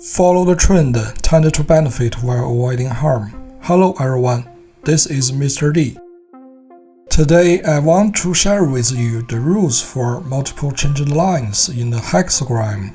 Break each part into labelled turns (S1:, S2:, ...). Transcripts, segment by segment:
S1: Follow the trend, tend to benefit while avoiding harm. Hello everyone, this is Mr. D. Today I want to share with you the rules for multiple changed lines in the hexagram.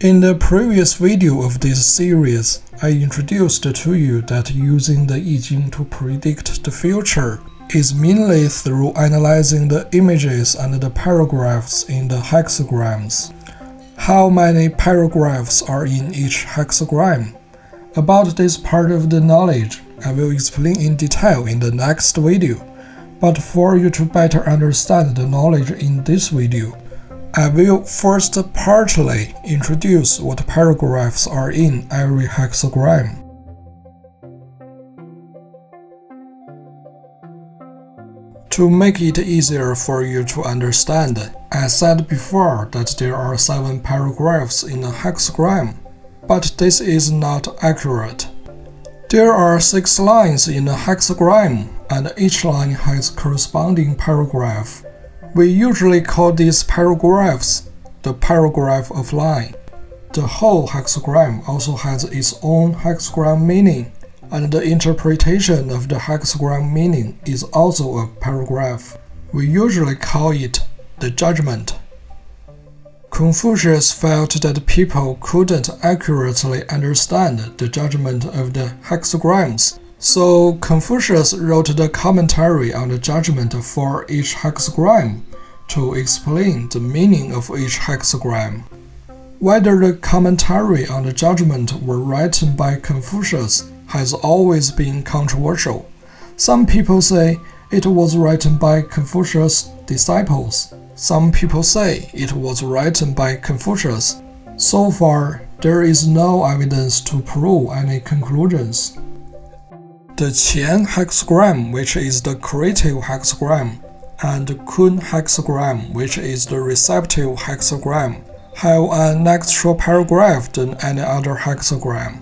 S1: In the previous video of this series, I introduced to you that using the I Ching to predict the future is mainly through analyzing the images and the paragraphs in the hexagrams. How many paragraphs are in each hexagram? About this part of the knowledge, I will explain in detail in the next video. But for you to better understand the knowledge in this video, I will first partly introduce what paragraphs are in every hexagram. To make it easier for you to understand, I said before that there are 7 paragraphs in a hexagram, but this is not accurate. There are 6 lines in a hexagram, and each line has corresponding paragraph. We usually call these paragraphs the paragraph of line. The whole hexagram also has its own hexagram meaning, and the interpretation of the hexagram meaning is also a paragraph. We usually call it the judgment. Confucius felt that people couldn't accurately understand the judgment of the hexagrams, so Confucius wrote the commentary on the judgment for each hexagram to explain the meaning of each hexagram. Whether the commentary on the judgment were written by Confucius has always been controversial. Some people say it was written by Confucius' disciples. Some people say it was written by Confucius. So far, there is no evidence to prove any conclusions. The Qian hexagram, which is the creative hexagram, and the Kun hexagram, which is the receptive hexagram, have an extra paragraph than any other hexagram.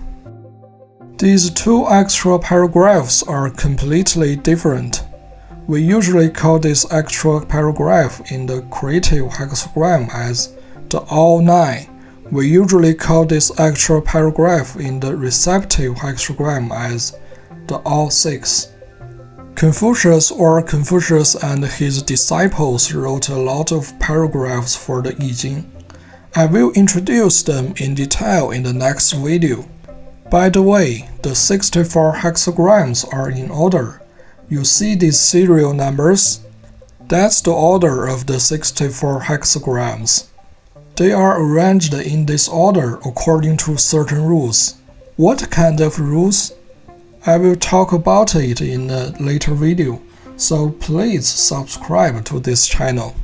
S1: These 2 extra paragraphs are completely different. We usually call this extra paragraph in the creative hexagram as the all 9. We usually call this extra paragraph in the receptive hexagram as the all 6. Confucius and his disciples wrote a lot of paragraphs for the I Ching. I will introduce them in detail in the next video. By the way, the 64 hexagrams are in order. You see these serial numbers? That's the order of the 64 hexagrams. They are arranged in this order according to certain rules. What kind of rules? I will talk about it in a later video, so please subscribe to this channel.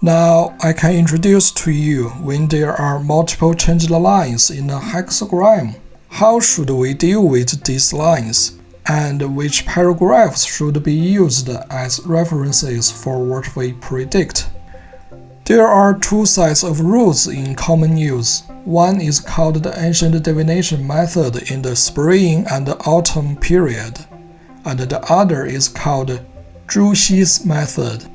S1: Now I can introduce to you when there are multiple changed lines in a hexagram. How should we deal with these lines, and which paragraphs should be used as references for what we predict? There are 2 sets of rules in common use. One is called the ancient divination method in the spring and autumn period, and the other is called Zhu Xi's method.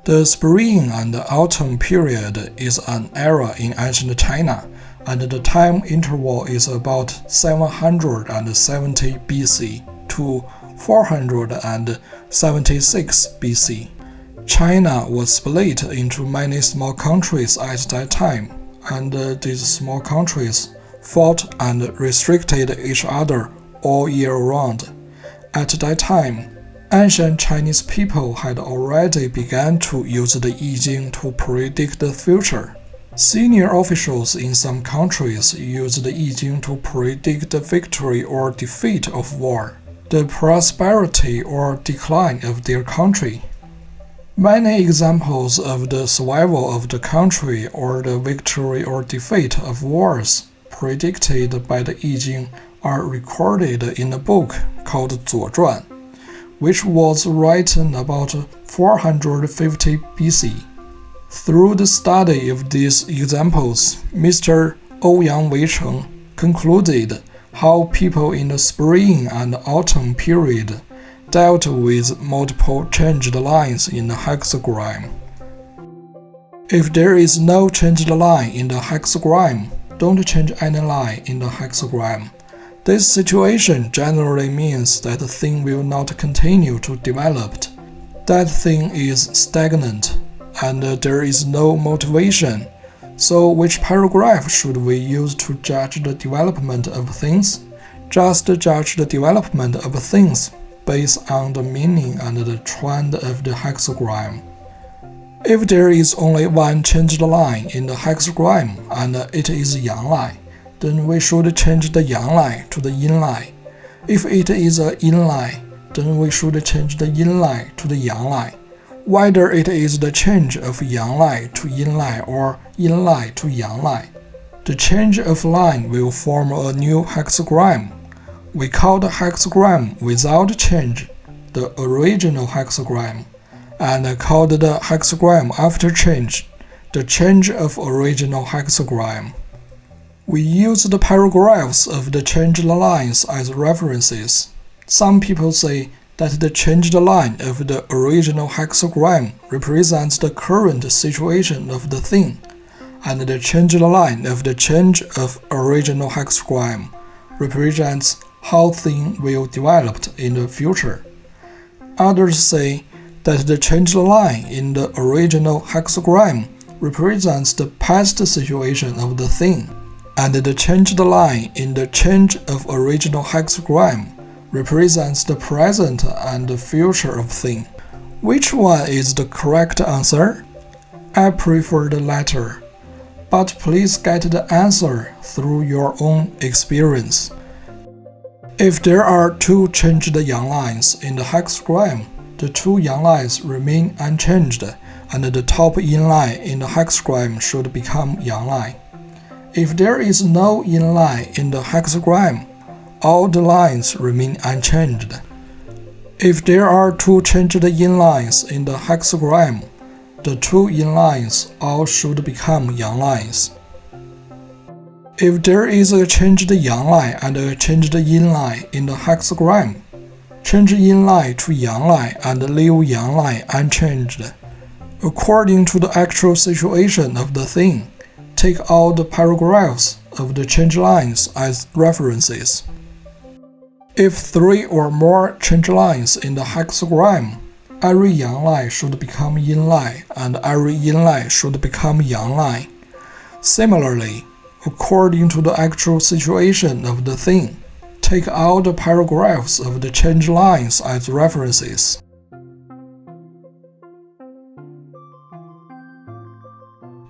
S1: The spring and autumn period is an era in ancient China, and the time interval is about 770 BC to 476 BC. China was split into many small countries at that time, and these small countries fought and restricted each other all year round. At that time, ancient Chinese people had already begun to use the I Ching to predict the future. Senior officials in some countries used the I Ching to predict the victory or defeat of war, the prosperity or decline of their country. Many examples of the survival of the country or the victory or defeat of wars predicted by the I Ching are recorded in a book called 左传, which was written about 450 BC. Through the study of these examples, Mr. Ouyang Weicheng concluded how people in the spring and autumn period dealt with multiple changed lines in the hexagram. If there is no changed line in the hexagram, don't change any line in the hexagram. This situation generally means that the thing will not continue to develop. That thing is stagnant, and there is no motivation. So which paragraph should we use to judge the development of things? Just judge the development of things based on the meaning and the trend of the hexagram. If there is only one changed line in the hexagram and it is yang line, then we should change the yang line to the yin line. If it is a yin line, then we should change the yin line to the yang line. Whether it is the change of yang line to yin line or yin line to yang line, the change of line will form a new hexagram. We call the hexagram without change the original hexagram, and called the hexagram after change the change of original hexagram. We use the paragraphs of the changed lines as references. Some people say that the changed line of the original hexagram represents the current situation of the thing, and the changed line of the change of original hexagram represents how thing will develop in the future. Others say that the changed line in the original hexagram represents the past situation of the thing, and the changed line in the change of original hexagram represents the present and the future of thing. Which one is the correct answer? I prefer the latter, but please get the answer through your own experience. If there are two changed yang lines in the hexagram, the two yang lines remain unchanged, and the top yin line in the hexagram should become yang line. If there is no yin line in the hexagram, all the lines remain unchanged. If there are two changed yin lines in the hexagram, the two yin lines all should become yang lines. If there is a changed yang line and a changed yin line in the hexagram, change yin line to yang line and leave yang line unchanged. According to the actual situation of the thing, take all the paragraphs of the changed lines as references. If three or more changed lines in the hexagram, every yang line should become yin line and every yin line should become yang line. Similarly, according to the actual situation of the thing, take all the paragraphs of the changed lines as references.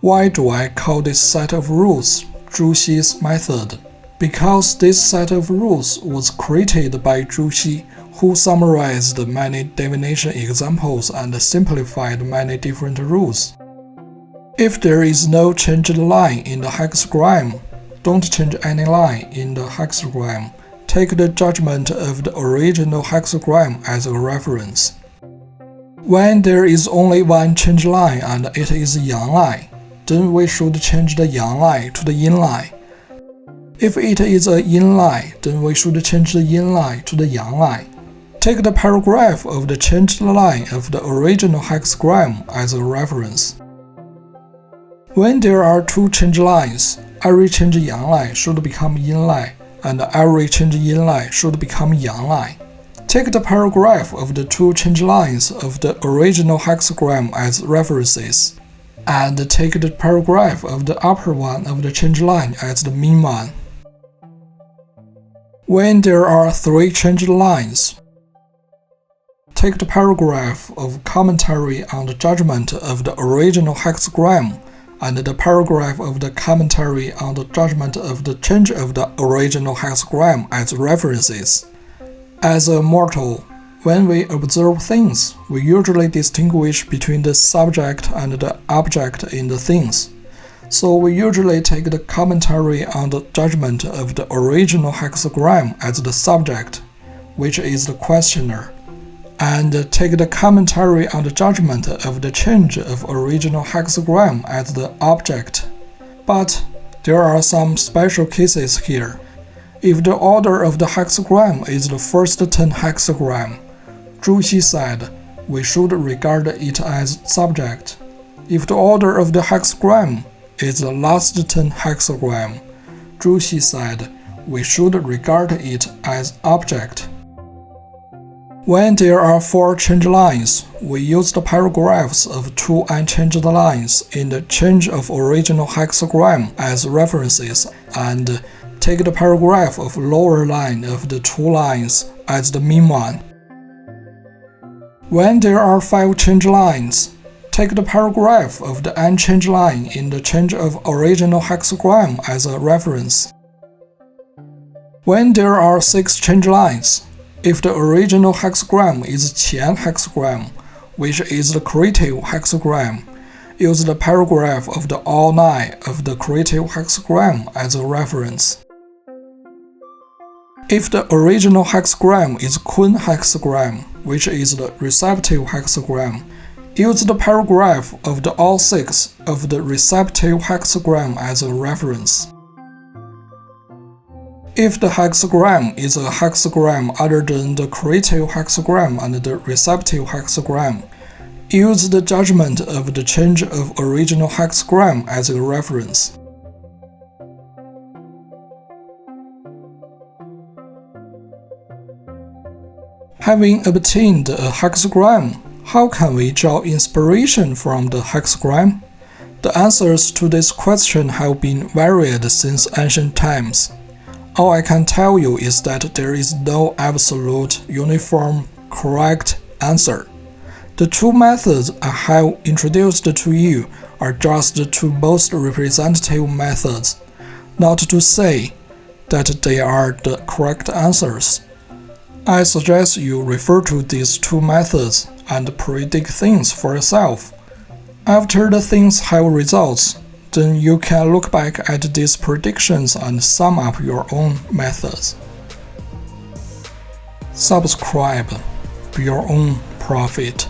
S1: Why do I call this set of rules Zhu Xi's method? Because this set of rules was created by Zhu Xi, who summarized many divination examples and simplified many different rules. If there is no changed line in the hexagram, don't change any line in the hexagram. Take the judgment of the original hexagram as a reference. When there is only one changed line and it is yang line, then we should change the yang line to the yin line. If it is a yin line, then we should change the yin line to the yang line. Take the paragraph of the changed line of the original hexagram as a reference. When there are two changed lines, every changed yang line should become yin line, and every changed yin line should become yang line. Take the paragraph of the two changed lines of the original hexagram as references, and take the paragraph of the upper one of the changed line as the mean one. When there are three changed lines, take the paragraph of commentary on the judgment of the original hexagram and the paragraph of the commentary on the judgment of the change of the original hexagram as references. As a mortal, when we observe things, we usually distinguish between the subject and the object in the things. So we usually take the commentary on the judgment of the original hexagram as the subject, which is the questioner, and take the commentary on the judgment of the change of original hexagram as the object. But there are some special cases here. If the order of the hexagram is the first 10 hexagram, Zhu Xi said, we should regard it as subject. If the order of the hexagram is the last 10 hexagram, Zhu Xi said, we should regard it as object. When there are 4 change lines, we use the paragraphs of 2 unchanged lines in the change of original hexagram as references and take the paragraph of lower line of the 2 lines as the mean one. When there are 5 change lines, take the paragraph of the unchanged line in the change of original hexagram as a reference. When there are 6 change lines, if the original hexagram is Qian hexagram, which is the creative hexagram, use the paragraph of the all 9 of the creative hexagram as a reference. If the original hexagram is Kun hexagram, which is the receptive hexagram, use the paragraph of the all 6 of the receptive hexagram as a reference. If the hexagram is a hexagram other than the creative hexagram and the receptive hexagram, use the judgment of the change of original hexagram as a reference. Having obtained a hexagram, how can we draw inspiration from the hexagram? The answers to this question have been varied since ancient times. All I can tell you is that there is no absolute, uniform, correct answer. The 2 methods I have introduced to you are just the 2 most representative methods, not to say that they are the correct answers. I suggest you refer to these 2 methods and predict things for yourself. After the things have results, then you can look back at these predictions and sum up your own methods. Subscribe. Be your own prophet.